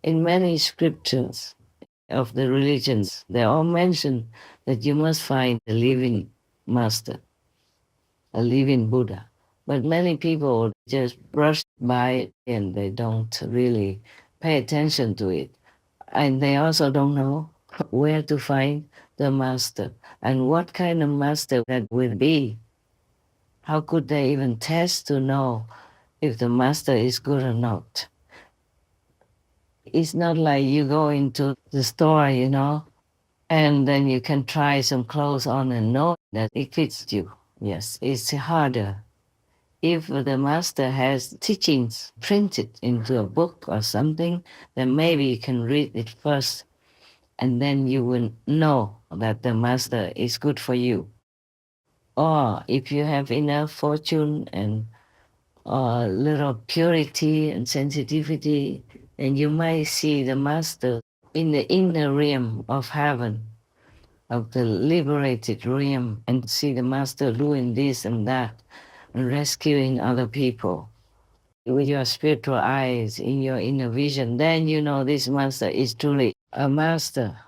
In many scriptures of the religions, they all mention that you must find a living master, a living Buddha. But many people just brush by it and they don't really pay attention to it. And they also don't know where to find the master and what kind of master that will be. How could they even test to know if the master is good or not? It's not like you go into the store, and then you can try some clothes on and know that it fits you. Yes, it's harder. If the master has teachings printed into a book or something, then maybe you can read it first, and then you will know that the master is good for you. Or if you have enough fortune and a little purity and sensitivity, then you might see the master in the inner realm of heaven, of the liberated realm, and see the master doing this and that, and rescuing other people. With your spiritual eyes, in your inner vision, then you know this master is truly a master.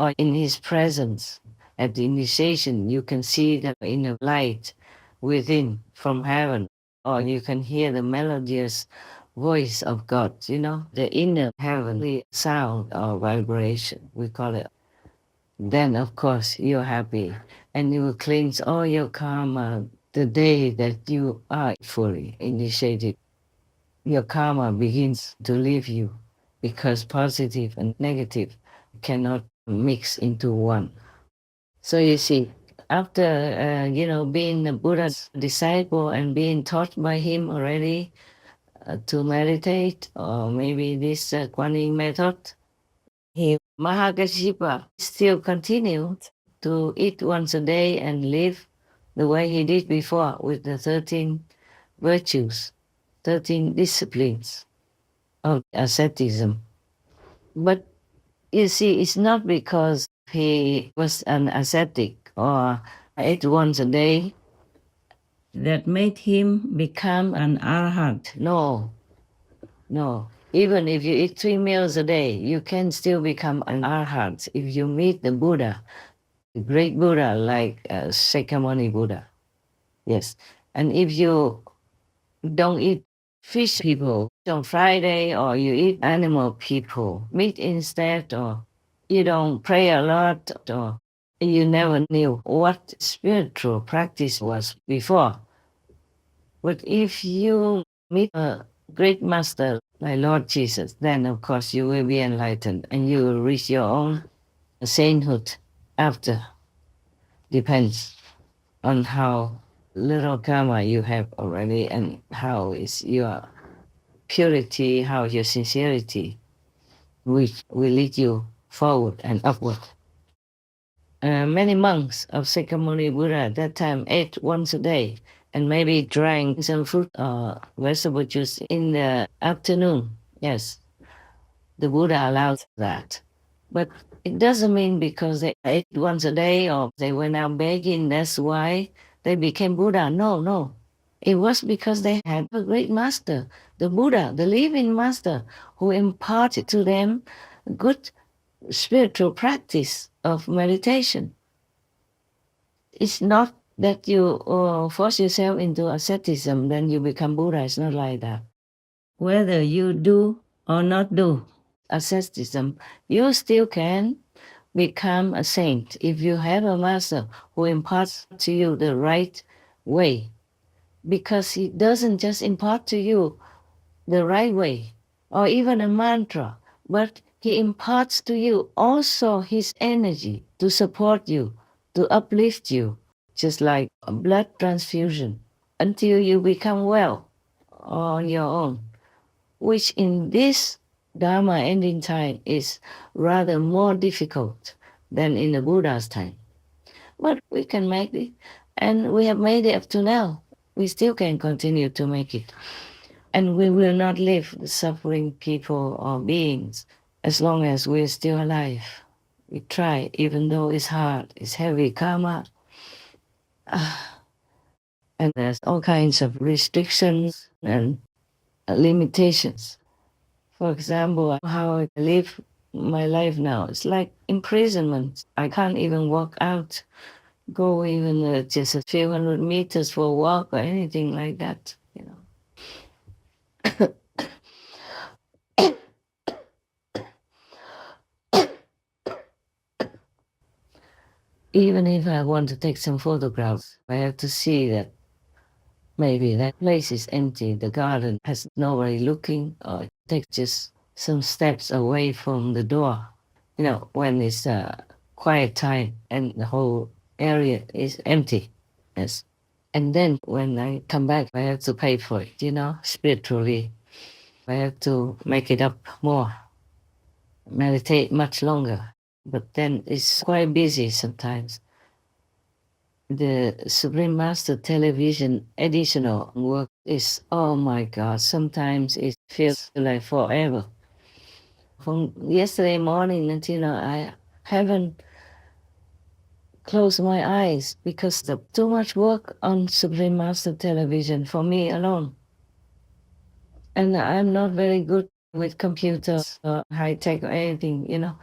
Or in his presence, at the initiation, you can see the inner light within from heaven, or you can hear the melodious voice of God, the inner heavenly sound or vibration, we call it. Then, of course, you're happy and you will cleanse all your karma the day that you are fully initiated. Your karma begins to leave you because positive and negative cannot mix into one. So you see, after, being the Buddha's disciple and being taught by him already to meditate, or maybe this Kuan Yin method, Mahagashipa still continued to eat once a day and live the way he did before with the 13 virtues, 13 disciplines of asceticism. But you see, it's not because he was an ascetic or ate once a day that made him become an arhat. No. Even if you eat 3 meals a day, you can still become an arhat if you meet the Buddha, the great Buddha like Sakkamoni Buddha. Yes. And if you don't eat fish people on Friday, or you eat animal people, meat instead, or you don't pray a lot, or you never knew what spiritual practice was before. But if you meet a great master like Lord Jesus, then of course you will be enlightened and you will reach your own sainthood after. Depends on how little karma you have already and how is your purity, how your sincerity, which will lead you forward and upward. Many monks of Sakkamoni Buddha at that time ate once a day and maybe drank some fruit or vegetable juice in the afternoon. Yes, the Buddha allowed that. But it doesn't mean because they ate once a day or they went out begging, that's why they became Buddha. No. It was because they had a great master, the Buddha, the living master, who imparted to them good spiritual practice of meditation. It's not that you force yourself into asceticism, then you become Buddha. It's not like that. Whether you do or not do asceticism, you still can become a saint if you have a master who imparts to you the right way. Because he doesn't just impart to you the right way or even a mantra, but he imparts to you also his energy to support you, to uplift you, just like a blood transfusion, until you become well on your own, which in this Dharma ending time is rather more difficult than in the Buddha's time. But we can make it, and we have made it up to now. We still can continue to make it. And we will not leave the suffering people or beings as long as we're still alive. We try, even though it's hard, it's heavy karma. And there's all kinds of restrictions and limitations. For example, how I live my life now, it's like imprisonment. I can't even walk out, go even just a few hundred meters for a walk or anything like that, you know. Even if I want to take some photographs, I have to see that maybe that place is empty, the garden has nobody looking, or take just some steps away from the door. You know, when it's quiet time and the whole area is empty. Yes. And then when I come back, I have to pay for it, you know, spiritually. I have to make it up more, meditate much longer. But then it's quite busy sometimes. The Supreme Master television additional work is, oh my God, sometimes it feels like forever. From yesterday morning until now, I haven't closed my eyes because of too much work on Supreme Master television for me alone. And I'm not very good with computers or high tech or anything, you know.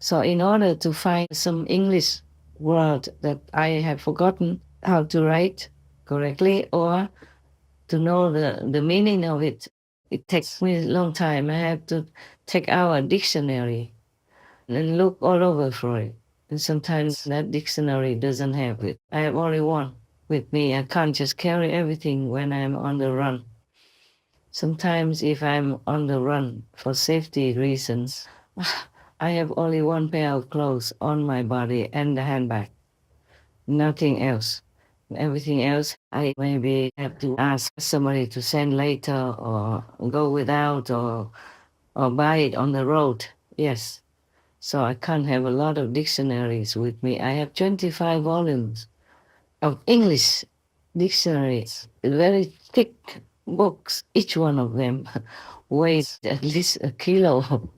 So in order to find some English word that I have forgotten how to write correctly or to know the meaning of it, it takes me a long time. I have to take out a dictionary and look all over for it. And sometimes that dictionary doesn't have it. I have only one with me. I can't just carry everything when I'm on the run. Sometimes if I'm on the run for safety reasons, I have only one pair of clothes on my body and the handbag. Nothing else. Everything else, I maybe have to ask somebody to send later or go without or buy it on the road. Yes. So I can't have a lot of dictionaries with me. I have 25 volumes of English dictionaries, very thick books. Each one of them weighs at least a kilo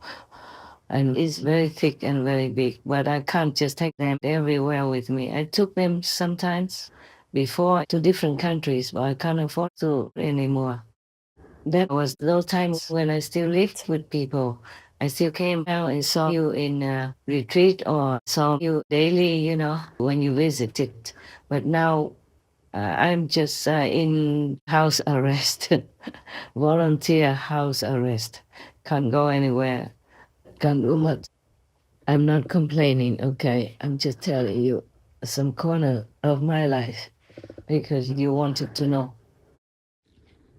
and is very thick and very big, but I can't just take them everywhere with me. I took them sometimes before to different countries, but I can't afford to anymore. That was those times when I still lived with people. I still came out and saw you in a retreat or saw you daily, you know, when you visited. But now I'm just in house arrest, volunteer house arrest. Can't go anywhere, can't do much. I'm not complaining, okay? I'm just telling you some corner of my life because you wanted to know.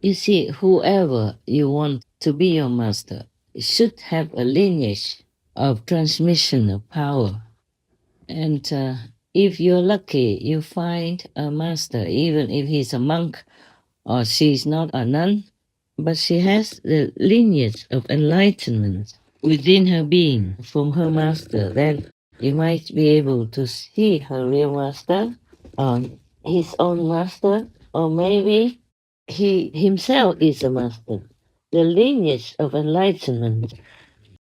You see, whoever you want to be your master should have a lineage of transmission of power. And if you're lucky, you find a master, even if he's a monk or she's not a nun, but she has the lineage of enlightenment within her being from her master, then you might be able to see her real master, his own master, or maybe he himself is a master. The lineage of enlightenment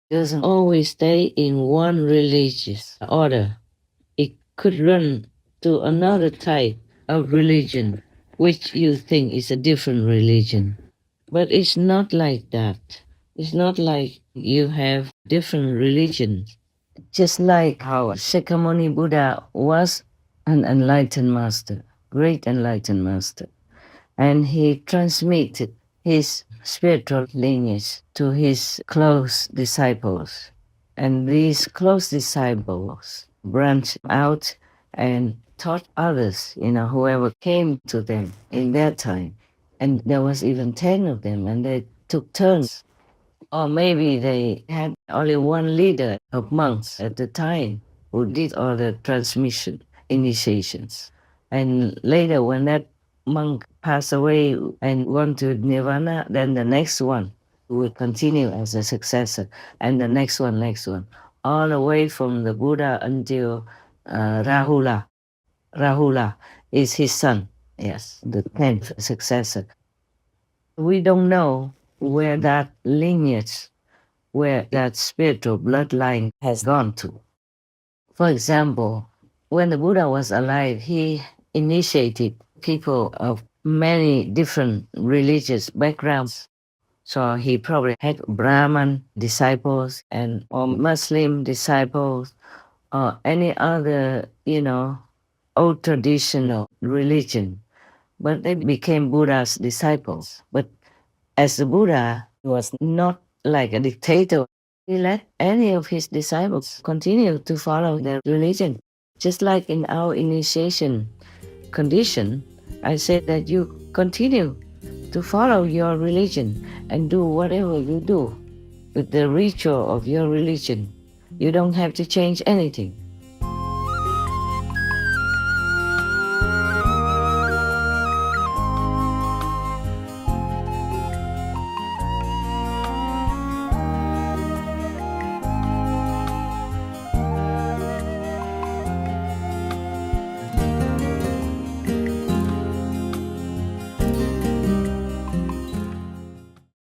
doesn't always stay in one religious order. It could run to another type of religion, which you think is a different religion. But it's not like that. It's not like you have different religions. Just like how Shakyamuni Buddha was an enlightened master, great enlightened master. And he transmitted his spiritual lineage to his close disciples. And these close disciples branched out and taught others, you know, whoever came to them in their time. And there was even 10 of them, and they took turns. Or maybe they had only one leader of monks at the time who did all the transmission initiations. And later, when that monk passed away and went to Nirvana, then the next one would continue as a successor, and the next one, all the way from the Buddha until Rahula. Rahula is his son, yes, the 10th successor. We don't know where that lineage, where that spiritual bloodline has gone to. For example, when the Buddha was alive, he initiated people of many different religious backgrounds. So he probably had Brahman disciples and or Muslim disciples or any other, old traditional religion. But they became Buddha's disciples. But as the Buddha was not like a dictator, he let any of his disciples continue to follow their religion. Just like in our initiation condition, I said that you continue to follow your religion and do whatever you do with the ritual of your religion. You don't have to change anything.